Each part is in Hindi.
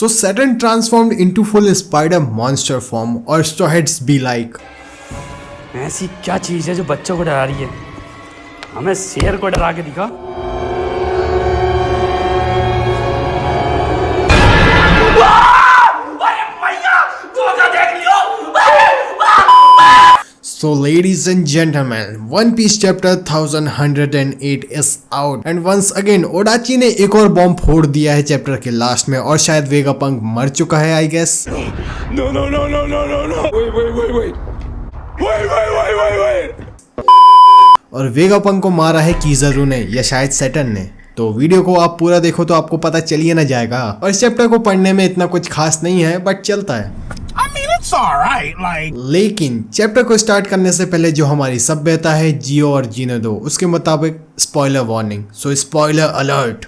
So Saturn transformed into full spider monster form और Straw Hats be like, ऐसी क्या चीज है जो बच्चों को डरा रही है? हमें शेर को डरा के दिखा। So ladies and gentlemen, One Piece chapter 1108 is out and once again ओडाची ने एक और बॉम्ब फोड़ दिया है चैप्टर के लास्ट में और शायद वेगापंक मर चुका है आई गेस। No. और वेगापंक को मारा है कीज़रू ने या शायद सैटर्न ने। तो वीडियो को आप पूरा देखो तो आपको पता चल ही ना जाएगा। और इस चैप्टर को पढ़ने में इतना कुछ खास नहीं है बट चलता है। लेकिन चैप्टर को स्टार्ट करने से पहले जो हमारी सभ्यता है जियो और जीने दो उसके मुताबिक स्पॉइलर वार्निंग, सो स्पॉइलर अलर्ट।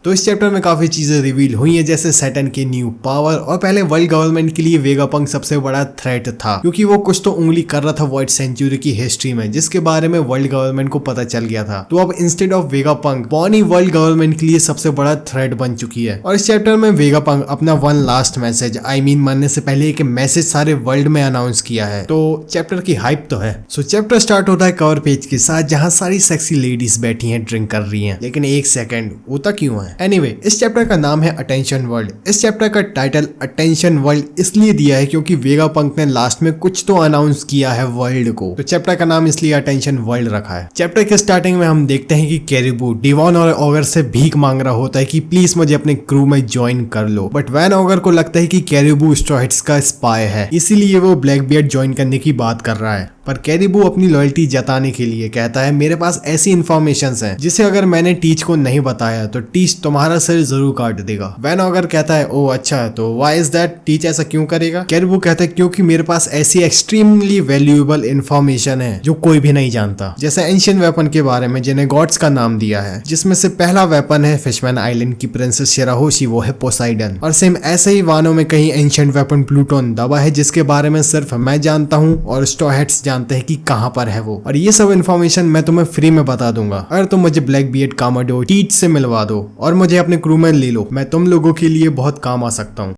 तो इस चैप्टर में काफी चीजें रिवील हुई हैं जैसे सैटर्न की न्यू पावर और पहले वर्ल्ड गवर्नमेंट के लिए वेगापंक सबसे बड़ा थ्रेट था क्योंकि वो कुछ तो उंगली कर रहा था वॉइड सेंचुरी की हिस्ट्री में जिसके बारे में वर्ल्ड गवर्नमेंट को पता चल गया था। तो अब instead of Vegapunk Bonney world government के लिए सबसे बड़ा थ्रेट बन चुकी है। और इस चैप्टर में वेगापंक अपना वन लास्ट मैसेज मरने से पहले एक मैसेज सारे वर्ल्ड में अनाउंस किया है। तो चैप्टर की हाइप तो है। सो चैप्टर स्टार्ट होता है कवर पेज के साथ जहाँ सारी सेक्सी लेडीज बैठी है ड्रिंक कर रही है। लेकिन एक सेकेंड होता क्यों है? एनीवे, इस चैप्टर का नाम है अटेंशन वर्ल्ड। इस चैप्टर का टाइटल अटेंशन वर्ल्ड इसलिए दिया है क्योंकि वेगापंक ने लास्ट में कुछ तो अनाउंस किया है वर्ल्ड को, तो चैप्टर का नाम इसलिए अटेंशन वर्ल्ड रखा है। चैप्टर के स्टार्टिंग में हम देखते हैं कि कैरिबू डिवॉन और ऑगर से भीख मांग रहा होता है कि प्लीज मुझे अपने क्रू में ज्वाइन कर लो, बट वैन ऑगर को लगता है कि कैरिबू स्ट्रॉ हैट्स का स्पाई है इसीलिए वो ब्लैक बियर्ड ज्वाइन करने की बात कर रहा है। पर कैरिबू अपनी लॉयल्टी जताने के लिए कहता है मेरे पास ऐसी इन्फॉर्मेशन है जिसे अगर मैंने टीच को नहीं बताया तो टीच तुम्हारा सिर जरूर काट देगा। वैन ऑगर कहता है ओ अच्छा, तो व्हाई इज दैट? टीच ऐसा क्यों करेगा? कैरिबू कहता है क्योंकि मेरे पास ऐसी एक्सट्रीमली वैल्यूएबल इन्फॉर्मेशन है जो कोई भी नहीं जानता, जैसे एंशिएंट वेपन के बारे में जिन्हें गॉड्स का नाम दिया है, जिसमें से पहला वेपन है फिशमैन आइलैंड की प्रिंसेस शिराहोशी, वो है पोसाइडन। और सेम ऐसे ही वानों में कहीं एंशिएंट वेपन प्लूटोन दबा है जिसके बारे में सिर्फ मैं जानता हूँ और स्ट्रॉ हैट्स जानते हैं कि कहां पर है वो। और ये सब इन्फॉर्मेशन मैं तुम्हें फ्री में बता दूंगा अगर तुम मुझे ब्लैक बियर्ड कामाडो टीच से मिलवा दो और मुझे अपने क्रू में ले लो, मैं तुम लोगों के लिए बहुत काम आ सकता हूँ।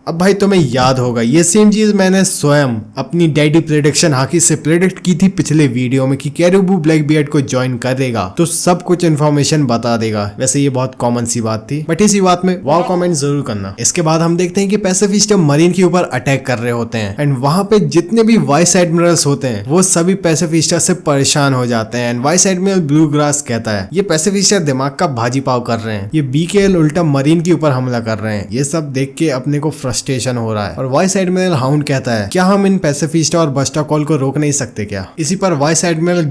अब भाई तुम्हें याद होगा ये सेम चीज मैंने स्वयं अपनी डैडी प्रेडिक्शन हाकी से प्रेडिक्ट की थी पिछले वीडियो में कि कैरिबू ब्लैक बियर्ड को ज्वाइन करेगा तो सब कुछ इन्फॉर्मेशन बता देगा। वैसे ये बहुत कॉमन सी बात थी बट इसी बात में वाव कमेंट जरूर करना। इसके बाद हम देखते हैं कि पैसिफिस्ट मरीन के ऊपर अटैक कर रहे होते हैं एंड वहां पे जितने भी वाइस एडमिरल्स होते हैं वो सभी पैसिफिस्टा से परेशान हो जाते हैं। And vice admiral blue grass कहता है ये पैसिफिस्टा दिमाग का भाजी पाव कर रहे हैं, ये बीकेएल उल्टा मरीन के ऊपर हमला कर रहे हैं। ये सब देख के अपने को फ्रस्ट्रेशन हो रहा है। और वाइस एडमिरल हाउंड कहता है क्या हम इन पैसिफिस्टा और बस्टा कॉल को रोक नहीं सकते क्या? इसी पर वाइस एडमिरल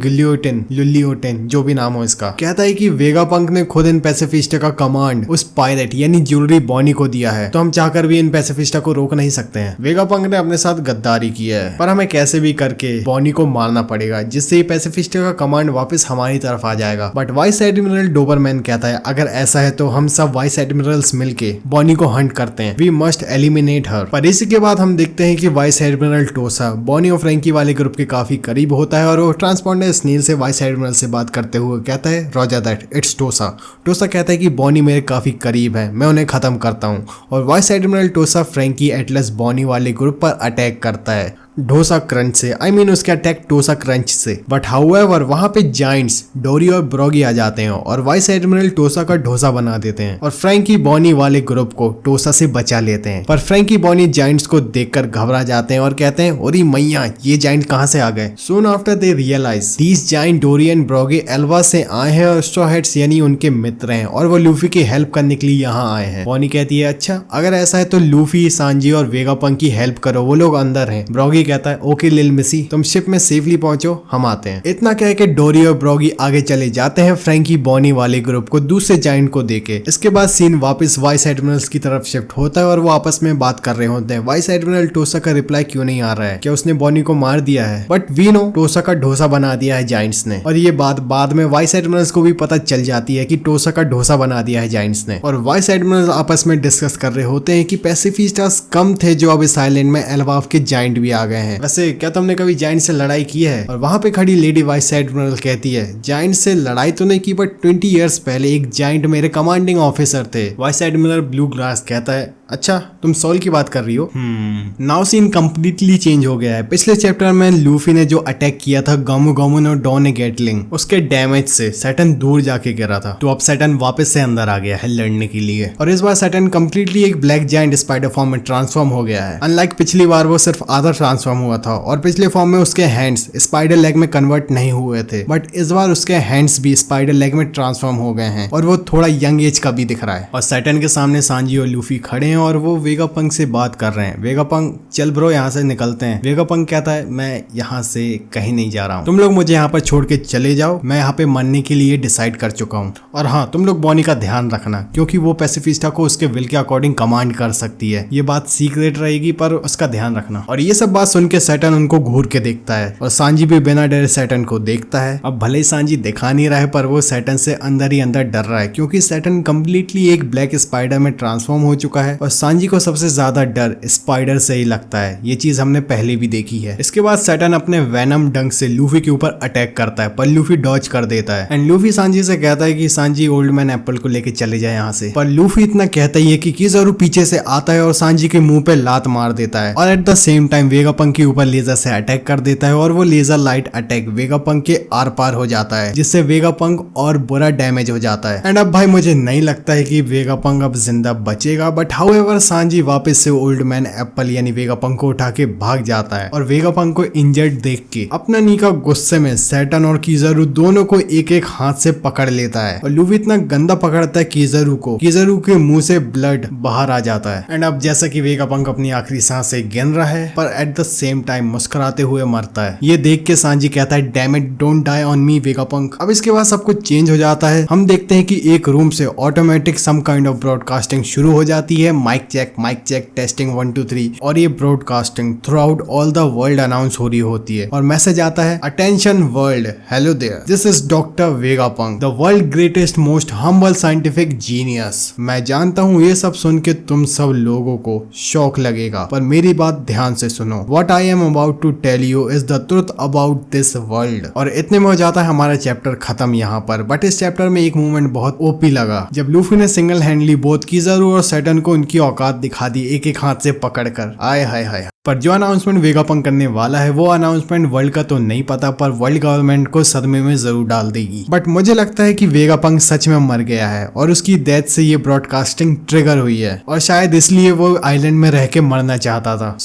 लुलियोटिन जो भी नाम हो इसका कहता है कि वेगापंक ने खुद इन पैसिफिस्टा का कमांड उस पायरेट यानी ज्वेलरी बॉनी को दिया है तो हम चाहकर भी इन पैसिफिस्टा को रोक नहीं सकते हैं। वेगापंक ने अपने साथ गद्दारी की है पर हमें कैसे भी करके बॉनी को मारना पड़ेगा जिससे पैसिफिस्टा का कमांड वापस हमारी तरफ आ जाएगा। बट वाइस एडमिरल डोबरमैन कहता है अगर ऐसा है तो हम सब वाइस एडमिरल्स मिलके बॉनी को हंट करते हैं, वी मस्ट एलिमिनेट हर। पर इसी के बाद हम देखते हैं कि वाइस एडमिरल टोसा बॉनी और फ्रैंकी वाले ग्रुप के काफी करीब होता है और वो ट्रांसपॉन्डर स्नील से वाइस एडमिरल से बात करते हुए कहता है रोजर दैट इट्स टोसा। टोसा कहता है कि बॉनी मेरे काफी करीब है, मैं उन्हें खत्म करता हूँ। और वाइस एडमिरल टोसा फ्रैंकी एटलस बॉनी वाले ग्रुप पर अटैक करता है डोसा क्रंच से, उसके अटैक टोसा क्रंच से। बट हाउएवर वहां पे जाइंट्स डोरी और ब्रॉगी आ जाते हैं और वाइस एडमिरल टोसा का ढोसा बना देते हैं और फ्रैंकी बॉनी वाले ग्रुप को टोसा से बचा लेते हैं। पर फ्रैंकी बॉनी जाइंट्स को देखकर घबरा जाते हैं और कहते हैं ओरी मैया ये जाइंट कहां से आ गए। Soon after they realize these giant Dorry and Brogy Elbaf से आए हैं और स्ट्रॉ हैट्स यानी उनके मित्र हैं और वो लूफी की हेल्प करने के लिए यहाँ आए हैं। बॉनी कहती है अच्छा अगर ऐसा है तो लूफी, सांजी और वेगापंक की हेल्प करो, वो लोग अंदर हैं। ब्रॉगी कहता है ओके लिल मिसी तुम शिप में सेफली पहुंचो, हम आते हैं। इतना कह के डोरी और ब्रॉगी आगे चले जाते हैं फ्रैंकी बॉनी वाले ग्रुप को दूसरे जाइंट को देके। इसके बाद सीन वापस वाइस एडमिरल्स की तरफ शिफ्ट होता है और वो आपस में बात कर रहे होते हैं। वाइस एडमिरल टोसा का रिप्लाई क्यों नहीं आ रहा है, क्या उसने बॉनी को मार दिया है? बट वी नो टोसा का ढोसा बना दिया है जाइंट्स ने। और ये बात बाद में वाइस एडमिरल्स को भी पता चल जाती है कि टोसा का ढोसा बना दिया है जाइंट्स ने। और वाइस एडमिरल्स आपस में डिस्कस कर रहे होते हैं कि पैसिफिस्टास कम थे जो अब इस आइलैंड में एल्वाफ के जाइंट भी आ गए हैं। वैसे क्या तुमने कभी जाइंट से लड़ाई की है? और वहां पे खड़ी लेडी वाइस एडमिरल कहती है जाइंट से लड़ाई तो नहीं की बट 20 इयर्स पहले एक जाइंट मेरे कमांडिंग ऑफिसर थे। वाइस एडमिरल ब्लू ग्रास कहता है अच्छा, तुम सोल की बात कर रही हो। नाउ सीन कंप्लीटली चेंज हो गया है। पिछले चैप्टर में लूफी ने जो अटैक किया था गामू गामू ने डॉन गेटलिंग, उसके डैमेज से सैटर्न दूर जाके गिरा था, तो अब सैटर्न वापस से अंदर आ गया है लड़ने के लिए। और इस बार सैटर्न कंप्लीटली एक ब्लैक जायंट स्पाइडर फॉर्म में ट्रांसफॉर्म हो गया है। अनलाइक पिछली बार वो सिर्फ आधा ट्रांसफॉर्म हुआ था और पिछले फॉर्म में उसके हैंड्स स्पाइडर लेग में कन्वर्ट नहीं हुए थे, बट इस बार उसके हैंड्स भी स्पाइडर लेग में ट्रांसफॉर्म हो गए हैं और वो थोड़ा यंग एज का भी दिख रहा है। और सैटर्न के सामने सांजी और लूफी खड़े हैं और वो वेगापंक से बात कर रहे हैं। वेगापंक, चल ब्रो यहाँ से निकलते हैं। वेगापंक कहता है मैं यहाँ से कहीं नहीं जा रहा हूँ, तुम लोग मुझे यहाँ पर छोड़ के चले जाओ, मैं यहाँ पे मरने के लिए डिसाइड कर चुका हूँ। और हाँ, तुम लोग बॉनी का ध्यान रखना क्योंकि वो पैसिफिस्टा को उसके विल के अकॉर्डिंग कमांड कर सकती है। ये बात सीक्रेट रहेगी पर उसका ध्यान रखना। और ये सब बात सुन के सैटर्न उनको घूर के देखता है और सांजी भी बिना डरे सैटर्न को देखता है। अब भले ही सांजी दिखा नहीं रहा है पर वो सैटर्न से अंदर ही अंदर डर रहा है क्योंकि सैटर्न कंप्लीटली एक ब्लैक स्पाइडर में ट्रांसफॉर्म हो चुका है और सांजी को सबसे ज्यादा डर स्पाइडर से ही लगता है। ये चीज हमने पहले भी देखी है। इसके बाद सैटर्न अपने वेनम डंक से लूफी के ऊपर अटैक करता है पर लूफी डॉज कर देता है एंड लूफी सांजी से कहता है कि सांजी ओल्ड मैन एप्पल को लेके चले जाए यहाँ से। पर लूफी इतना कहता ही है कि किज़ारू पीछे से आता है और सांजी के मुंह पे लात मार देता है और at the same time Vegapunk के ऊपर लेजर से अटैक कर देता है और वो लेजर लाइट अटैक वेगापंक के आर पार हो जाता है जिससे वेगापंक और बुरा डैमेज हो जाता है। एंड अब भाई मुझे नहीं लगता है कि वेगापंक अब जिंदा बचेगा, बट हाउएवर सांजी वापस से ओल्ड मैन एप्पल यानी वेगापंक को उठा के भाग जाता है और वेगापंक को इंजर्ड देख के अपना नीका गुस्से में सैटर्न और किज़ारू दोनों को एक एक हाथ से पकड़ लेता है और लूफी इतना गंदा पकड़ता है किज़ारू को, किज़ारू के मुंह से ब्लड बाहर आ जाता है। एंड अब जैसा कि वेगापंक अपनी आखिरी सांस से गिन रहा है पर एट द सेम टाइम मुस्कुराते हुए मरता है। ये देख के सांजी कहता है damn it, don't die on me Vegapunk. अब इसके बाद सब कुछ चेंज हो जाता है। हम देखते हैं कि एक रूम से automatic some kind of broadcasting शुरू हो जाती है। माइक चेक टेस्टिंग 1 2 3 और ये broadcasting throughout all the world announce हो रही होती है और मैसेज आता है attention world, hello there, this is doctor Vegapunk, the world greatest most humble scientific genius. मैं जानता हूँ ये सब सुन के तुम सब लोगों को शौक लगेगा पर मेरी बात ध्यान से सुनो। What I am about to tell you is the truth about this world। और इतने में हो जाता है हमारा चैप्टर खत्म यहाँ पर। बट इस चैप्टर में एक मूवमेंट बहुत ओपी लगा जब लूफी ने सिंगल हैंडली बोथ किज़ारू और सैटर्न को उनकी औकात दिखा दी एक एक हाथ से पकड़कर। आय हाय हाय। पर जो अनाउंसमेंट वेगापंक करने वाला है वो अनाउंसमेंट वर्ल्ड का तो नहीं पता पर वर्ल्ड गवर्नमेंट को सदमे में जरूर डाल देगी। बट मुझे लगता है कि वेगापंक सच में मर गया है और उसकी डेथ से ये ब्रॉडकास्टिंग ट्रिगर हुई है और शायद इसलिए वो आइलैंड में रह के मरना चाहता था।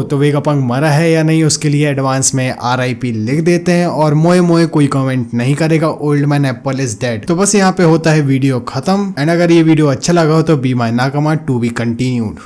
तो वेगापंक मरा है या नहीं उसके लिए एडवांस में RIP लिख देते हैं और मोए मोए कोई कमेंट नहीं करेगा, old man Apple is dead. तो बस यहाँ पे होता है वीडियो खत्म। एंड अगर ये वीडियो अच्छा लगा हो तो बी माय नाकामा टू बी कंटिन्यूड।